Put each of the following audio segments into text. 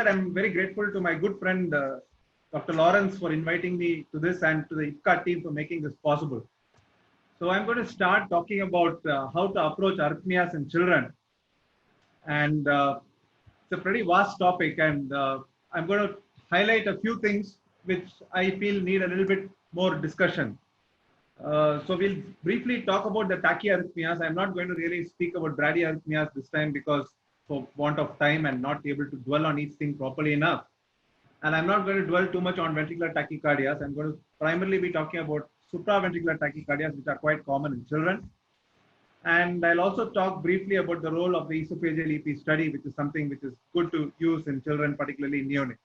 outset, I'm very grateful to my good friend, Dr. Lawrence, for inviting me to this and to the IPCA team for making this possible. So I'm going to start talking about how to approach arrhythmias in children. And it's a pretty vast topic, and I'm going to highlight a few things which I feel need a little bit more discussion. So we'll briefly talk about the tachyarrhythmias. I'm not going to really speak about bradyarrhythmias this time because for want of time and not able to dwell on each thing properly enough. And I'm not going to dwell too much on ventricular tachycardias. I'm going to primarily be talking about supraventricular tachycardias, which are quite common in children. And I'll also talk briefly about the role of the esophageal EP study, which is something which is good to use in children, particularly neonates.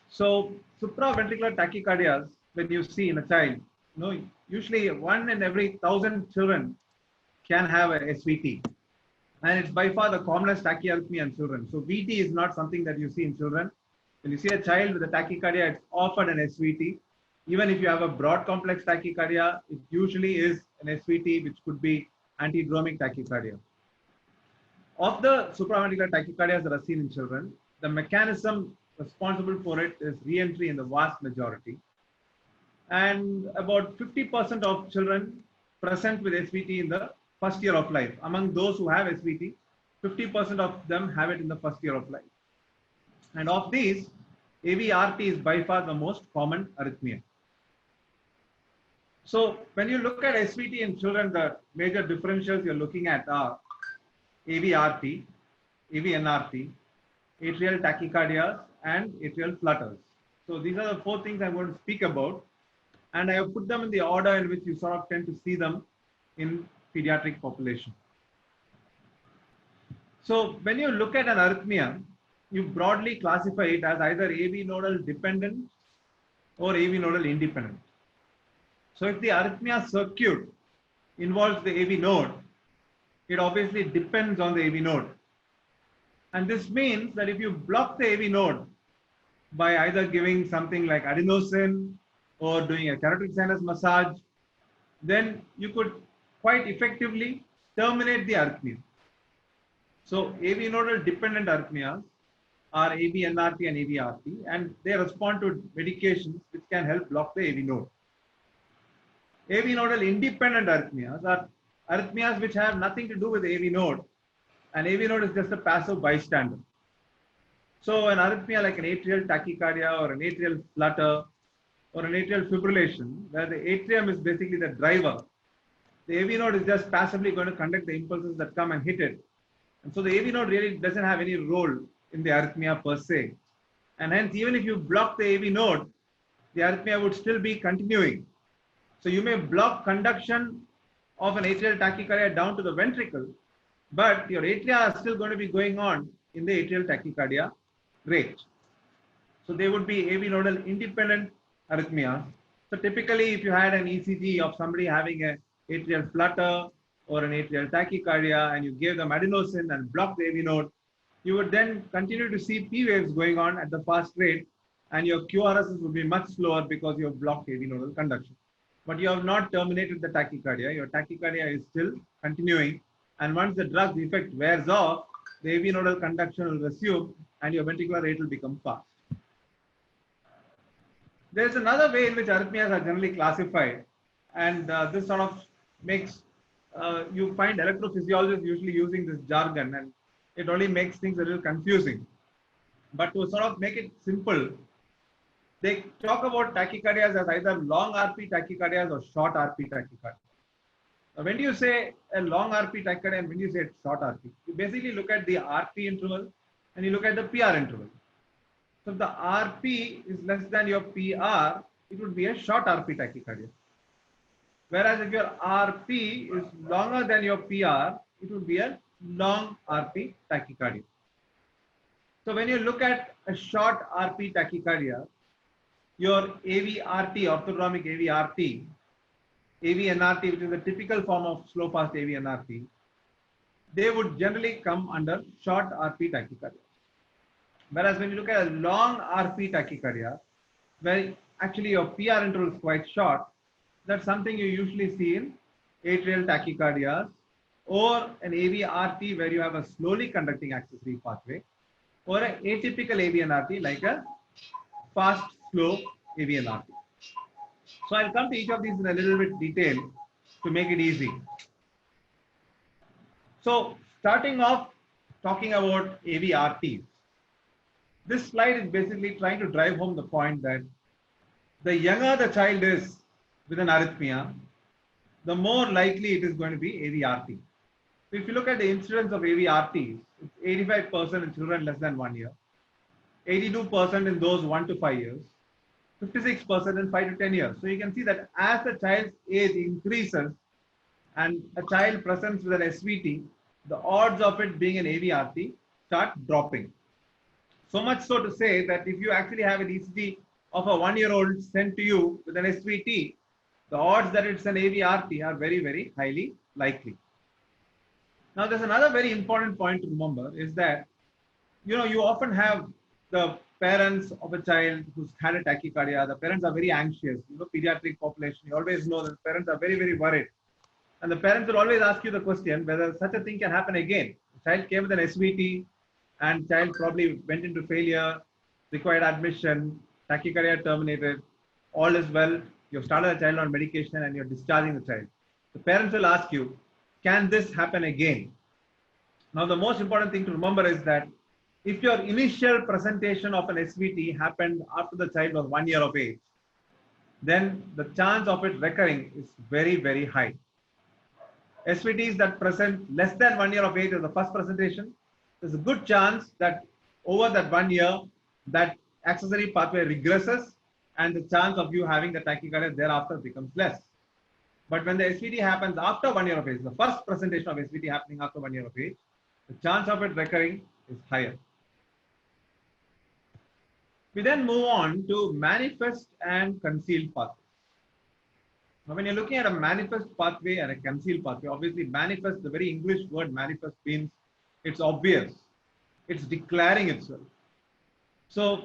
So supraventricular tachycardias, when you see in a child, usually 1 in every 1,000 children can have a SVT. And it's by far the commonest tachyarrhythmia in children. So VT is not something that you see in children. When you see a child with a tachycardia, it's often an SVT. Even if you have a broad complex tachycardia, it usually is an SVT, which could be antidromic tachycardia. Of the supraventricular tachycardias that are seen in children, the mechanism responsible for it is re-entry in the vast majority. And about 50% of children present with SVT in the first year of life. Among those who have SVT, 50% of them have it in the first year of life. And of these, AVRT is by far the most common arrhythmia. So when you look at SVT in children, the major differentials you're looking at are AVRT, AVNRT, atrial tachycardias, and atrial flutters. So these are the 4 things I'm going to speak about. And I have put them in the order in which you sort of tend to see them in pediatric population. So when you look at an arrhythmia, you broadly classify it as either AV nodal dependent or AV nodal independent. So if the arrhythmia circuit involves the AV node, it obviously depends on the AV node. And this means that if you block the AV node by either giving something like adenosine or doing a carotid sinus massage, then you could quite effectively terminate the arrhythmia. So AV nodal dependent arrhythmias are AVNRT and AVRT, and they respond to medications which can help block the AV node. AV nodal independent arrhythmias are arrhythmias which have nothing to do with the AV node, and AV node is just a passive bystander. So an arrhythmia like an atrial tachycardia or an atrial flutter or an atrial fibrillation, where the atrium is basically the driver, the AV node is just passively going to conduct the impulses that come and hit it. And so the AV node really doesn't have any role in the arrhythmia per se. And hence, even if you block the AV node, the arrhythmia would still be continuing. So you may block conduction of an atrial tachycardia down to the ventricle, but your atria are still going to be going on in the atrial tachycardia rate. So they would be AV nodal independent arrhythmia. So typically, if you had an ECG of somebody having an atrial flutter or an atrial tachycardia and you gave them adenosine and blocked the AV node, you would then continue to see P waves going on at the fast rate, and your QRSs would be much slower because you have blocked AV nodal conduction. But you have not terminated the tachycardia. Your tachycardia is still continuing. And once the drug's effect wears off, the AV nodal conduction will resume and your ventricular rate will become fast. There's another way in which arrhythmias are generally classified. And this sort of makes, you find electrophysiologists usually using this jargon, and it only makes things a little confusing. But to sort of make it simple, they talk about tachycardias as either long RP tachycardias or short RP tachycardias. Now, when you say a long RP tachycardia and when you say short RP, you basically look at the RP interval and you look at the PR interval. So if the RP is less than your PR, it would be a short RP tachycardia. Whereas if your RP is longer than your PR, it would be a long RP tachycardia. So when you look at a short RP tachycardia, your AVRT, orthodromic AVRT, AVNRT, which is a typical form of slow fast AVNRT, they would generally come under short RP tachycardia. Whereas when you look at a long RP tachycardia, where actually your PR interval is quite short, that's something you usually see in atrial tachycardias or an AVRT where you have a slowly conducting accessory pathway, or an atypical AVNRT like a fast flow AVNRT. So I'll come to each of these in a little bit detail to make it easy. So starting off talking about AVRTs, this slide is basically trying to drive home the point that the younger the child is with an arrhythmia, the more likely it is going to be AVRT. So if you look at the incidence of AVRTs, it's 85% in children less than 1 year, 82% in those 1 to 5 years, 56% in 5 to 10 years. So you can see that as the child's age increases and a child presents with an SVT, the odds of it being an AVRT start dropping. So much so to say that if you actually have an ECG of a 1-year-old sent to you with an SVT, the odds that it's an AVRT are very, very highly likely. Now, there's another very important point to remember is that, you often have the parents of a child who's had a tachycardia. The parents are very anxious. Pediatric population, you always know that parents are very, very worried. And the parents will always ask you the question whether such a thing can happen again. The child came with an SVT and child probably went into failure, required admission, tachycardia terminated, all is well. You've started the child on medication and you're discharging the child. The parents will ask you, can this happen again? Now, the most important thing to remember is that if your initial presentation of an SVT happened after the child was 1 year of age, then the chance of it recurring is very, very high. SVTs that present less than 1 year of age as the first presentation, there's a good chance that over that 1 year, that accessory pathway regresses and the chance of you having the tachycardia thereafter becomes less. But when the SVT happens after 1 year of age, the first presentation of SVT happening after 1 year of age, the chance of it recurring is higher. We then move on to manifest and concealed pathways. Now, when you're looking at a manifest pathway and a concealed pathway, obviously manifest, the very English word manifest means it's obvious. It's declaring itself. So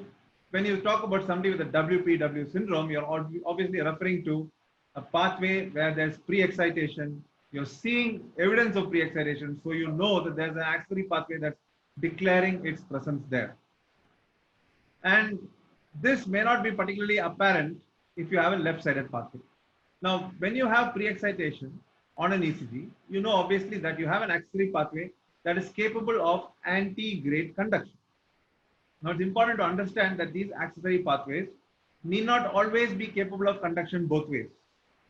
when you talk about somebody with a WPW syndrome, you're obviously referring to a pathway where there's pre-excitation. You're seeing evidence of pre-excitation, so you know that there's an accessory pathway that's declaring its presence there. And this may not be particularly apparent if you have a left-sided pathway. Now, when you have pre-excitation on an ECG, you know obviously that you have an accessory pathway that is capable of anti-grade conduction. Now, it's important to understand that these accessory pathways need not always be capable of conduction both ways.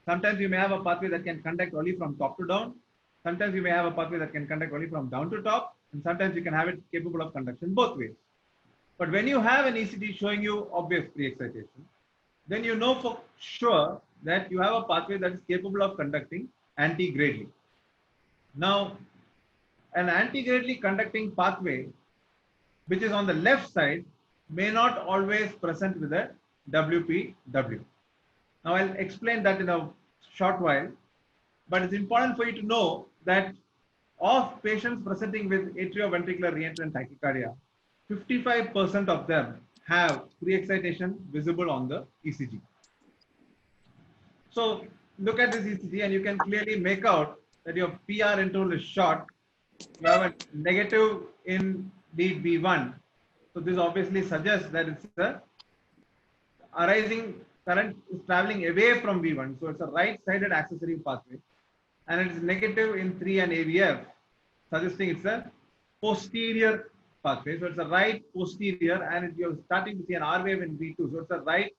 Sometimes you may have a pathway that can conduct only from top to down. Sometimes you may have a pathway that can conduct only from down to top. And sometimes you can have it capable of conduction both ways. But when you have an ECG showing you obvious pre-excitation, then you know for sure that you have a pathway that is capable of conducting anti-gradely. Now, an anti-gradely conducting pathway, which is on the left side, may not always present with a WPW. Now, I'll explain that in a short while, but it's important for you to know that of patients presenting with atrioventricular reentrant tachycardia, 55% of them have pre-excitation visible on the ECG. So look at this ECG and you can clearly make out that your PR interval is short. You have a negative in lead V1. So this obviously suggests that it's the arising current is traveling away from V1. So it's a right-sided accessory pathway. And it is negative in 3 and AVF, suggesting it's a posterior pathway. So it's a right posterior and you're starting to see an R wave in V2. So it's a right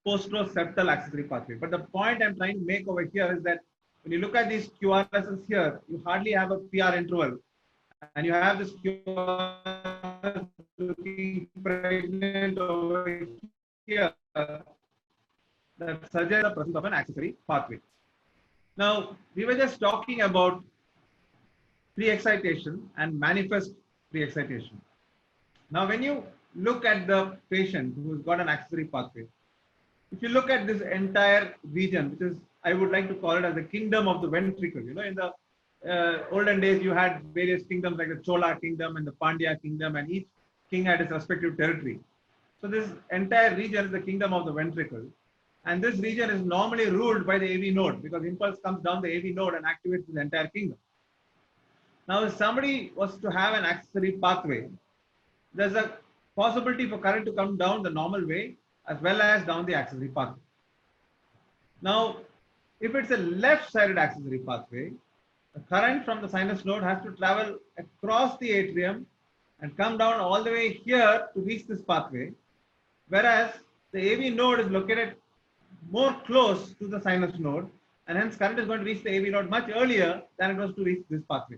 posteroseptal accessory pathway. But the point I'm trying to make over here is that when you look at these QRSs here, you hardly have a PR interval. And you have this QRS looking pregnant over here that suggests the presence of an accessory pathway. Now, we were just talking about pre-excitation and manifest pre-excitation. Now, when you look at the patient who's got an accessory pathway, if you look at this entire region, which is, I would like to call it as the kingdom of the ventricle. You know, in the olden days, you had various kingdoms like the Chola kingdom and the Pandya kingdom, and each king had its respective territory. So this entire region is the kingdom of the ventricle. And this region is normally ruled by the AV node because impulse comes down the AV node and activates the entire kingdom. Now, if somebody was to have an accessory pathway there's a possibility for current to come down the normal way as well as down the axillary pathway. Now, if it's a left-sided axillary pathway, the current from the sinus node has to travel across the atrium and come down all the way here to reach this pathway, whereas the AV node is located more close to the sinus node, and hence current is going to reach the AV node much earlier than it was to reach this pathway.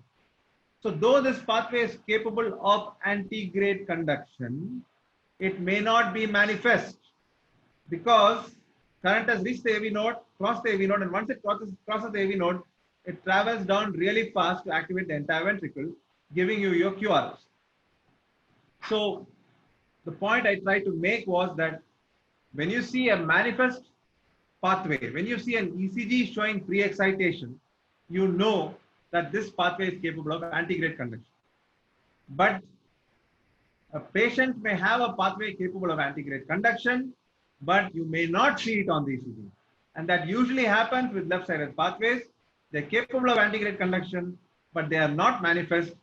So though this pathway is capable of antegrade conduction, it may not be manifest because current has reached the AV node, crossed the AV node, and once it crosses the AV node, it travels down really fast to activate the entire ventricle, giving you your QRS. So the point I tried to make was that when you see a manifest pathway, when you see an ECG showing pre-excitation, you know that this pathway is capable of antegrade conduction. But a patient may have a pathway capable of antegrade conduction, but you may not see it on the ECG. And that usually happens with left-sided pathways. They're capable of antegrade conduction, but they are not manifest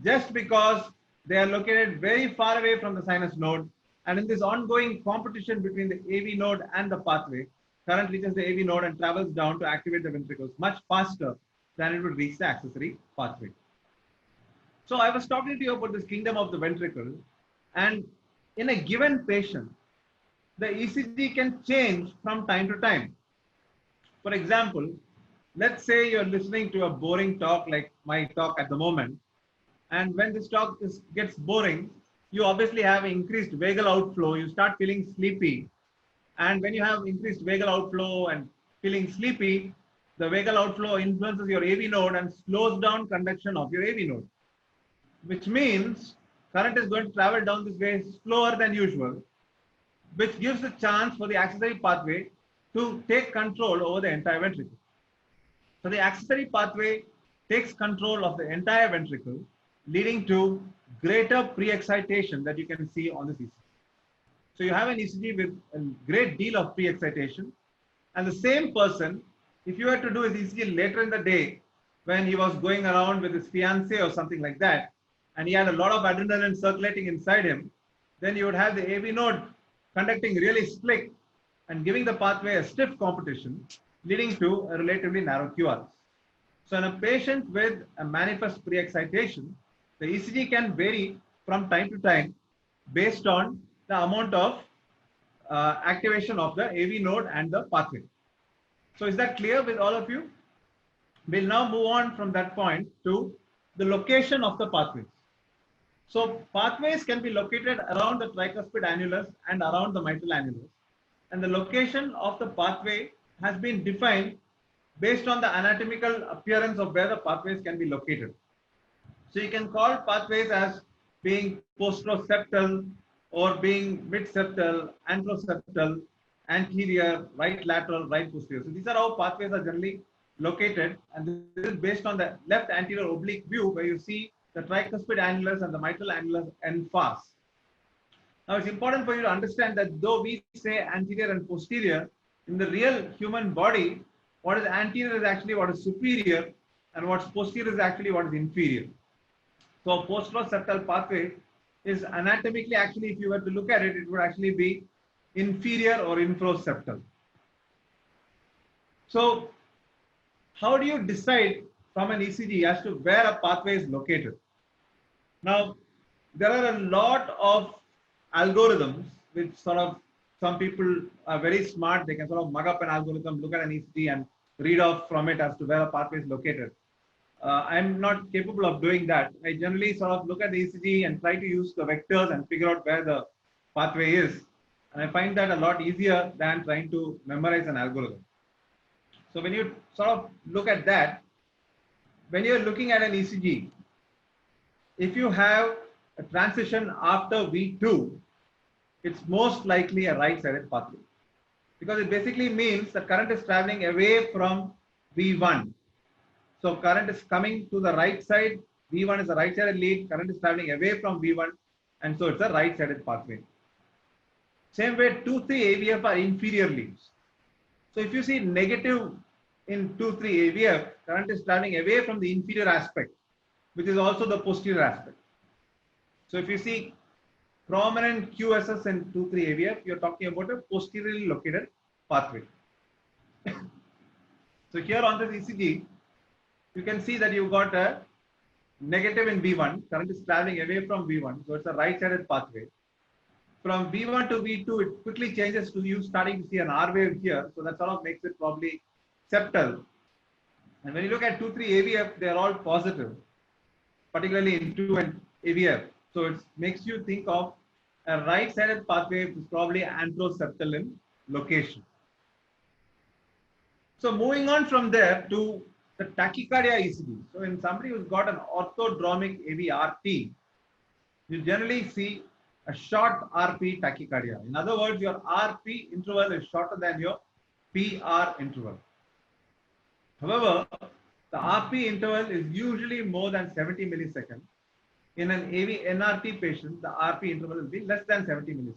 just because they are located very far away from the sinus node. And in this ongoing competition between the AV node and the pathway, current reaches the AV node and travels down to activate the ventricles much faster than it would reach the accessory pathway. So I was talking to you about this kingdom of the ventricle, and in a given patient, the ECG can change from time to time. For example, let's say you're listening to a boring talk like my talk at the moment, and when this talk gets boring, you obviously have increased vagal outflow, you start feeling sleepy. And when you have increased vagal outflow and feeling sleepy, the vagal outflow influences your AV node and slows down conduction of your AV node, which means current is going to travel down this way slower than usual, which gives a chance for the accessory pathway to take control over the entire ventricle. So the accessory pathway takes control of the entire ventricle, leading to greater pre-excitation that you can see on this ECG. So you have an ECG with a great deal of pre-excitation, and the same person, if you were to do his ECG later in the day when he was going around with his fiancée or something like that, and he had a lot of adrenaline circulating inside him, then you would have the AV node conducting really slick and giving the pathway a stiff competition, leading to a relatively narrow QRS. So in a patient with a manifest pre-excitation, the ECG can vary from time to time based on the amount of activation of the AV node and the pathway. So is that clear with all of you? We'll now move on from that point to the location of the pathways. So pathways can be located around the tricuspid annulus and around the mitral annulus. And the location of the pathway has been defined based on the anatomical appearance of where the pathways can be located. So you can call pathways as being posteroseptal or being mid-septal, anteroseptal, anterior, right lateral, right posterior. So these are how pathways are generally located, and this is based on the left anterior oblique view where you see the tricuspid annulus and the mitral annulus en face. Now it's important for you to understand that though we say anterior and posterior, in the real human body, what is anterior is actually what is superior, and what's posterior is actually what is inferior. So posteroseptal pathway is anatomically, actually, if you were to look at it, it would actually be inferior or infroseptal. So how do you decide from an ECG as to where a pathway is located? Now, there are a lot of algorithms which sort of, some people are very smart, they can sort of mug up an algorithm, look at an ECG and read off from it as to where a pathway is located. I'm not capable of doing that. I generally sort of look at the ECG and try to use the vectors and figure out where the pathway is. And I find that a lot easier than trying to memorize an algorithm. So when you sort of look at that, when you're looking at an ECG, if you have a transition after V2, it's most likely a right-sided pathway, because it basically means the current is traveling away from V1. So current is coming to the right side, V1 is a right-sided lead, current is traveling away from V1, and so it's a right-sided pathway. Same way, 2-3 AVF are inferior leads. So if you see negative in 2-3 AVF, current is traveling away from the inferior aspect, which is also the posterior aspect. So if you see prominent QSS and 2,3 AVF, you're talking about a posteriorly located pathway. So here on this ECG, you can see that you've got a negative in V1, current is traveling away from V1, so it's a right-sided pathway. From V1 to V2, it quickly changes to you starting to see an R wave here, so that sort of makes it probably septal. And when you look at 2,3 AVF, they're all positive, particularly in 2 and AVF. So it makes you think of a right-sided pathway, which is probably anteroseptal in location. So moving on from there to the tachycardia ECG. So in somebody who's got an orthodromic AVRT, you generally see a short RP tachycardia. In other words, your RP interval is shorter than your PR interval. However, the RP interval is usually more than 70 milliseconds. In an AV NRT patient, the RP interval will be less than 70 milliseconds.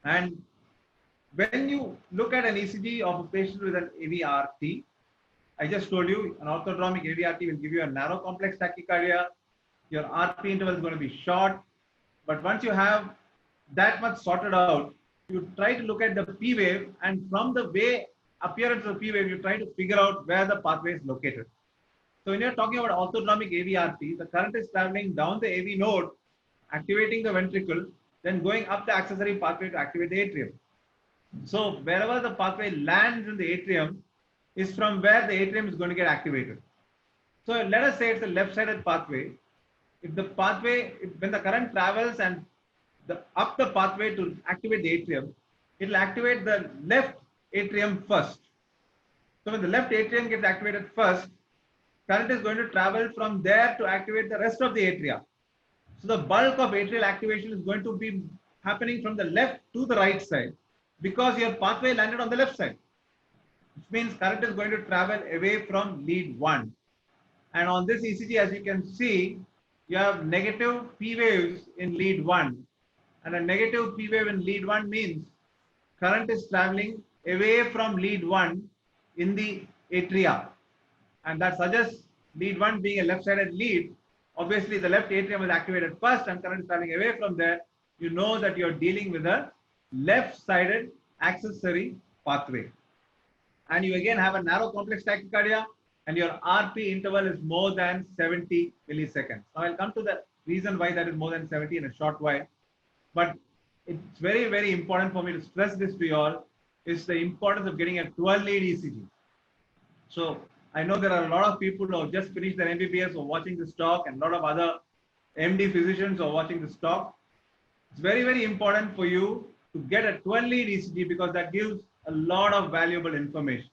And when you look at an ECG of a patient with an AVRT, I just told you an orthodromic AVRT will give you a narrow complex tachycardia. Your RP interval is going to be short. But once you have that much sorted out, you try to look at the P wave, and from the way appearance of P wave, you try to figure out where the pathway is located. So when you're talking about orthodromic AVRT, the current is traveling down the AV node, activating the ventricle, then going up the accessory pathway to activate the atrium. So wherever the pathway lands in the atrium is from where the atrium is going to get activated. So let us say it's a left-sided pathway. If the pathway, when the current travels and up the pathway to activate the atrium, it will activate the left atrium first. So when the left atrium gets activated first, current is going to travel from there to activate the rest of the atria. So the bulk of atrial activation is going to be happening from the left to the right side because your pathway landed on the left side, which means current is going to travel away from lead 1. And on this ECG, as you can see, you have negative P waves in lead 1. And a negative P wave in lead 1 means current is traveling away from lead 1 in the atria. And that suggests lead 1 being a left-sided lead. Obviously, the left atrium is activated first and current is traveling away from there. You know that you're dealing with a left-sided accessory pathway. And you again have a narrow complex tachycardia, and your RP interval is more than 70 milliseconds. Now I'll come to the reason why that is more than 70 in a short while. But it's very, very important for me to stress this to you all, is the importance of getting a 12-lead ECG. So I know there are a lot of people who have just finished their MBBS or watching this talk, and a lot of other MD physicians are watching this talk. It's very, very important for you to get a 12-lead ECG because that gives a lot of valuable information.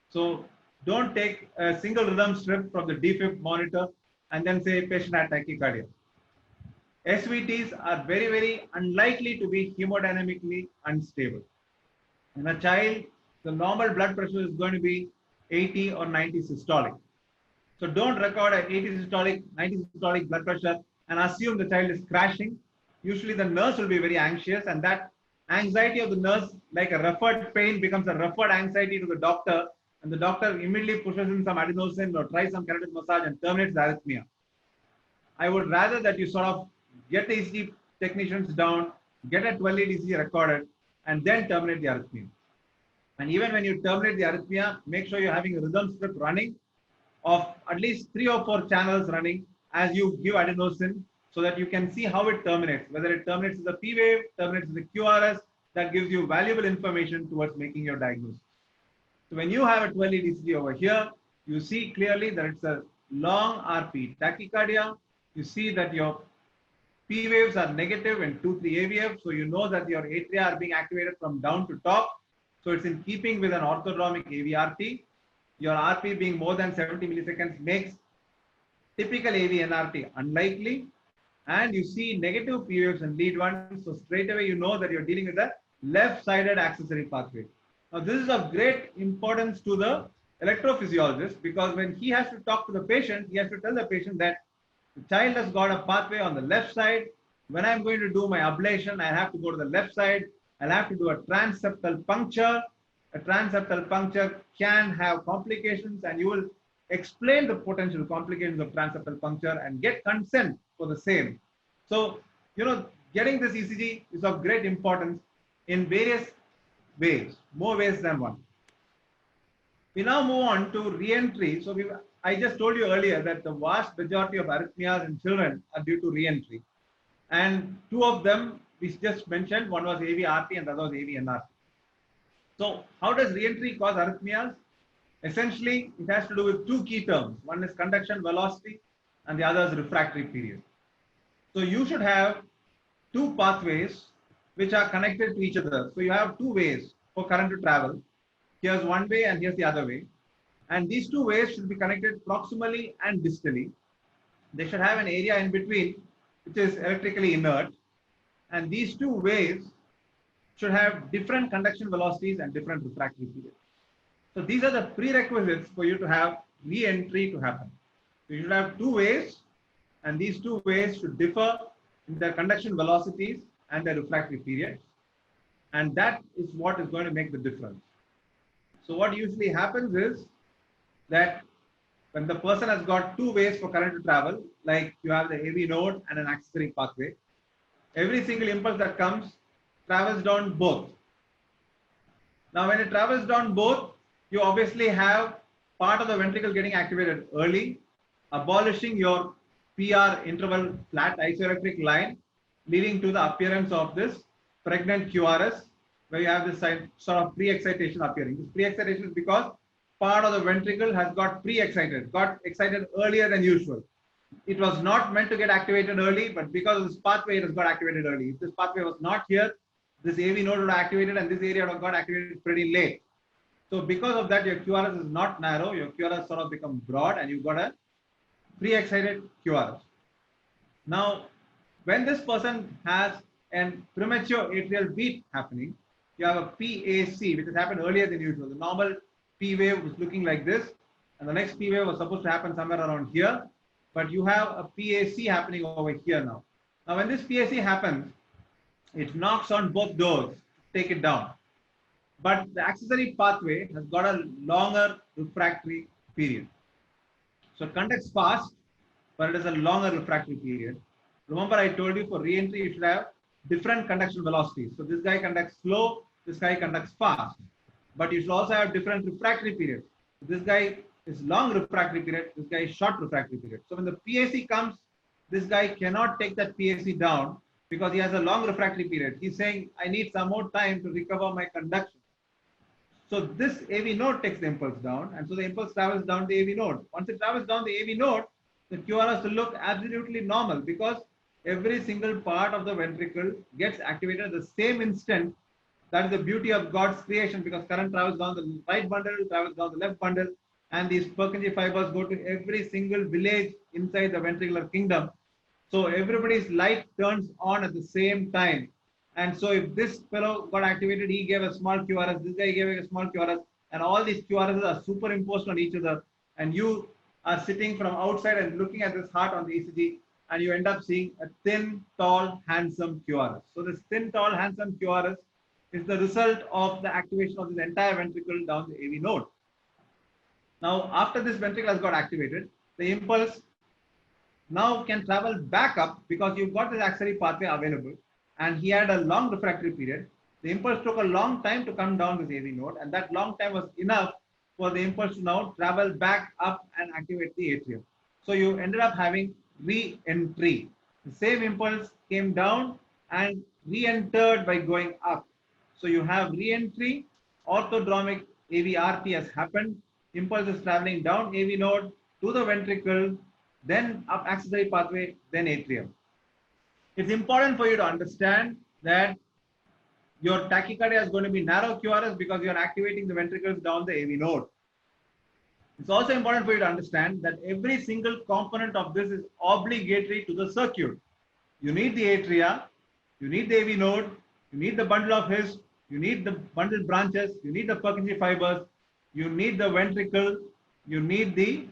So don't take a single rhythm strip from the DFib monitor and then say patient had tachycardia. SVTs are very, very unlikely to be hemodynamically unstable. In a child, the normal blood pressure is going to be 80 or 90 systolic. So don't record a 80 systolic, 90 systolic blood pressure and assume the child is crashing. Usually the nurse will be very anxious, and that anxiety of the nurse, like a referred pain, becomes a referred anxiety to the doctor, and the doctor immediately pushes in some adenosine or tries some carotid massage and terminates the arrhythmia. I would rather that you sort of get the ECG technicians down, get a 12-lead ECG recorded, and then terminate the arrhythmia. And even when you terminate the arrhythmia, make sure you're having a rhythm strip running of at least 3 or 4 channels running as you give adenosine, so that you can see how it terminates, whether it terminates as a P wave, terminates as a QRS. That gives you valuable information towards making your diagnosis. So when you have a 12-lead ECG over here, you see clearly that it's a long RP tachycardia. You see that your P waves are negative in 2,3 AVF, so you know that your atria are being activated from down to top. So it's in keeping with an orthodromic AVRT. Your RP being more than 70 milliseconds makes typical AV NRT unlikely. And you see negative P waves in lead 1. So straight away you know that you're dealing with a left-sided accessory pathway. Now this is of great importance to the electrophysiologist, because when he has to talk to the patient, he has to tell the patient that the child has got a pathway on the left side. When I'm going to do my ablation, I have to go to the left side. I'll have to do a transseptal puncture. A transseptal puncture can have complications, and you will explain the potential complications of transseptal puncture and get consent for the same. So, you know, getting this ECG is of great importance in various ways, more ways than one. We now move on to re-entry. So I just told you earlier that the vast majority of arrhythmias in children are due to re-entry. And two of them we just mentioned, one was AV-RT and the other was AV-NRT. So how does re-entry cause arrhythmias? Essentially, it has to do with two key terms. One is conduction velocity and the other is refractory period. So you should have two pathways which are connected to each other. So you have two ways for current to travel. Here's one way and here's the other way. And these two ways should be connected proximally and distally. They should have an area in between which is electrically inert. And these two ways should have different conduction velocities and different refractory periods. So these are the prerequisites for you to have re-entry to happen. So you should have two ways, and these two ways should differ in their conduction velocities and their refractory periods. And that is what is going to make the difference. So what usually happens is that when the person has got two ways for current to travel, like you have the AV node and an accessory pathway, every single impulse that comes travels down both. Now, when it travels down both, you obviously have part of the ventricle getting activated early, abolishing your PR interval flat isoelectric line, leading to the appearance of this pregnant QRS, where you have this sort of pre-excitation appearing. This pre-excitation is because part of the ventricle has got pre-excited, got excited earlier than usual. It was not meant to get activated early, but because of this pathway, it has got activated early. If this pathway was not here, this AV node would have activated and this area would have got activated pretty late. So because of that, your QRS is not narrow, your QRS sort of become broad and you've got a pre-excited QRS. Now, when this person has a premature atrial beat happening, you have a PAC, which has happened earlier than usual. The normal P wave was looking like this, and the next P wave was supposed to happen somewhere around here, but you have a PAC happening over here now. Now, when this PAC happens, it knocks on both doors to take it down. But the accessory pathway has got a longer refractory period. So it conducts fast, but it has a longer refractory period. Remember, I told you for re-entry, you should have different conduction velocities. So this guy conducts slow, this guy conducts fast. But you should also have different refractory periods. This guy is long refractory period, this guy is short refractory period. So when the PAC comes, this guy cannot take that PAC down because he has a long refractory period. He's saying, I need some more time to recover my conduction. So this AV node takes the impulse down, and so the impulse travels down the AV node. Once it travels down the AV node, the QRS will look absolutely normal because every single part of the ventricle gets activated at the same instant. That is the beauty of God's creation, because current travels down the right bundle, travels down the left bundle, and these Purkinje fibers go to every single village inside the ventricular kingdom. So everybody's light turns on at the same time. And so if this fellow got activated, he gave a small QRS, this guy gave a small QRS, and all these QRSs are superimposed on each other. And you are sitting from outside and looking at this heart on the ECG, and you end up seeing a thin, tall, handsome QRS. So this thin, tall, handsome QRS is the result of the activation of this entire ventricle down the AV node. Now, after this ventricle has got activated, the impulse now can travel back up because you've got this accessory pathway available, and he had a long refractory period. The impulse took a long time to come down this AV node, and that long time was enough for the impulse to now travel back up and activate the atrium. So you ended up having re-entry. The same impulse came down and re-entered by going up. So you have re-entry, orthodromic AV-RT has happened, impulse is traveling down AV node to the ventricle, then up accessory pathway, then atrium. It's important for you to understand that your tachycardia is going to be narrow QRS because you are activating the ventricles down the AV node. It's also important for you to understand that every single component of this is obligatory to the circuit. You need the atria, you need the AV node, you need the bundle of His, you need the bundle branches, you need the Purkinje fibers, you need the ventricle, you need the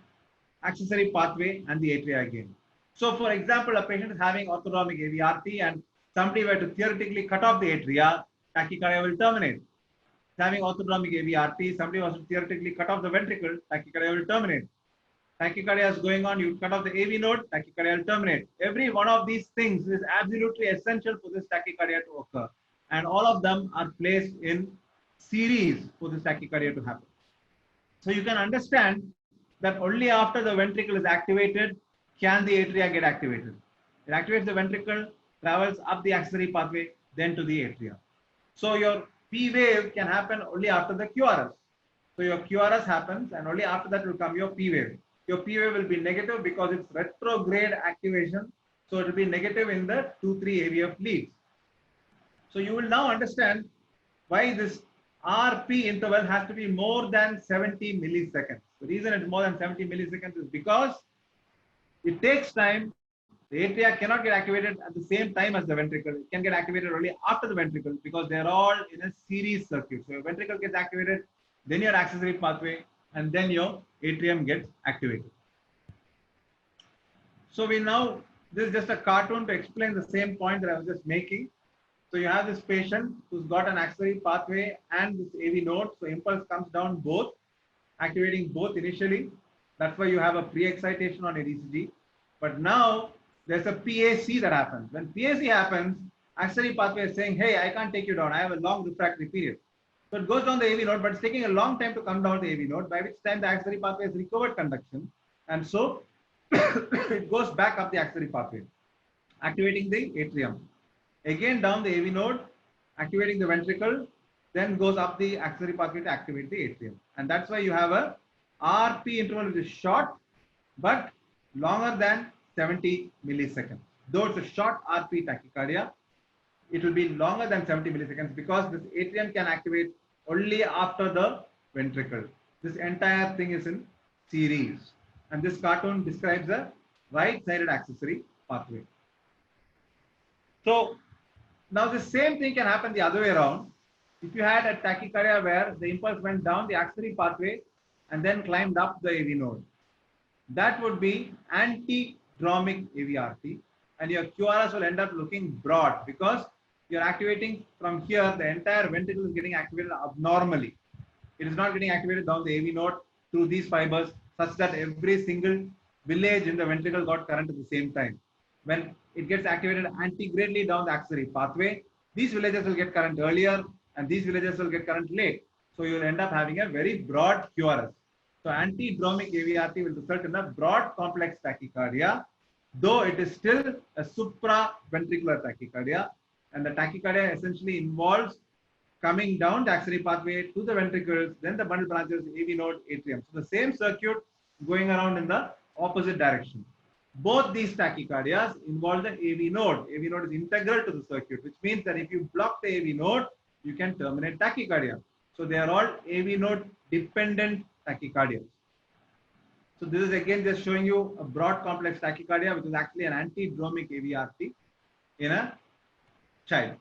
accessory pathway and the atria again. So for example, a patient is having orthodromic AV-RT and somebody were to theoretically cut off the atria, tachycardia will terminate. Having orthodromic AV-RT, somebody was to theoretically cut off the ventricle, tachycardia will terminate. tachycardia is going on, you cut off the AV node, tachycardia will terminate. Every one of these things is absolutely essential for this tachycardia to occur. And all of them are placed in series for this tachycardia to happen. So you can understand that only after the ventricle is activated can the atria get activated. It activates the ventricle, travels up the axillary pathway, then to the atria. So your P wave can happen only after the QRS. So your QRS happens and only after that will come your P wave. Your P wave will be negative because it's retrograde activation. So it will be negative in the 2-3 AVF leads. So you will now understand why this RP interval has to be more than 70 milliseconds. The reason it's more than 70 milliseconds is because it takes time. The atria cannot get activated at the same time as the ventricle. It can get activated only after the ventricle because they're all in a series circuit. So your ventricle gets activated, then your accessory pathway, and then your atrium gets activated. So this is just a cartoon to explain the same point that I was just making. So you have this patient who's got an axillary pathway and this AV node. So impulse comes down both, activating both initially. That's why you have a pre-excitation on ECG. But now there's a PAC that happens. When PAC happens, axillary pathway is saying, hey, I can't take you down. I have a long refractory period. So it goes down the AV node, but it's taking a long time to come down the AV node, by which time the axillary pathway has recovered conduction. And so it goes back up the axillary pathway, activating the atrium. Again down the AV node, activating the ventricle, then goes up the axillary pathway to activate the atrium. And that's why you have a RP interval which is short, but longer than 70 milliseconds. Though it's a short RP tachycardia, it will be longer than 70 milliseconds because this atrium can activate only after the ventricle. This entire thing is in series. And this cartoon describes a right-sided accessory pathway. So now the same thing can happen the other way around. If you had a tachycardia where the impulse went down the axillary pathway and then climbed up the AV node, that would be antidromic AVRT, and your QRS will end up looking broad because you're activating from here, the entire ventricle is getting activated abnormally. It is not getting activated down the AV node through these fibers such that every single village in the ventricle got current at the same time. When it gets activated antegradally down the axillary pathway, these villages will get current earlier and these villages will get current late. So you'll end up having a very broad QRS. So antidromic AVRT will result in a broad complex tachycardia, though it is still a supraventricular tachycardia. And the tachycardia essentially involves coming down the axillary pathway to the ventricles, then the bundle branches, AV node, atrium. So the same circuit going around in the opposite direction. Both these tachycardias involve the AV node. AV node is integral to the circuit, which means that if you block the AV node, you can terminate tachycardia. So they are all AV node dependent tachycardia. So this is again just showing you a broad complex tachycardia, which is actually an antidromic AVRT in a child.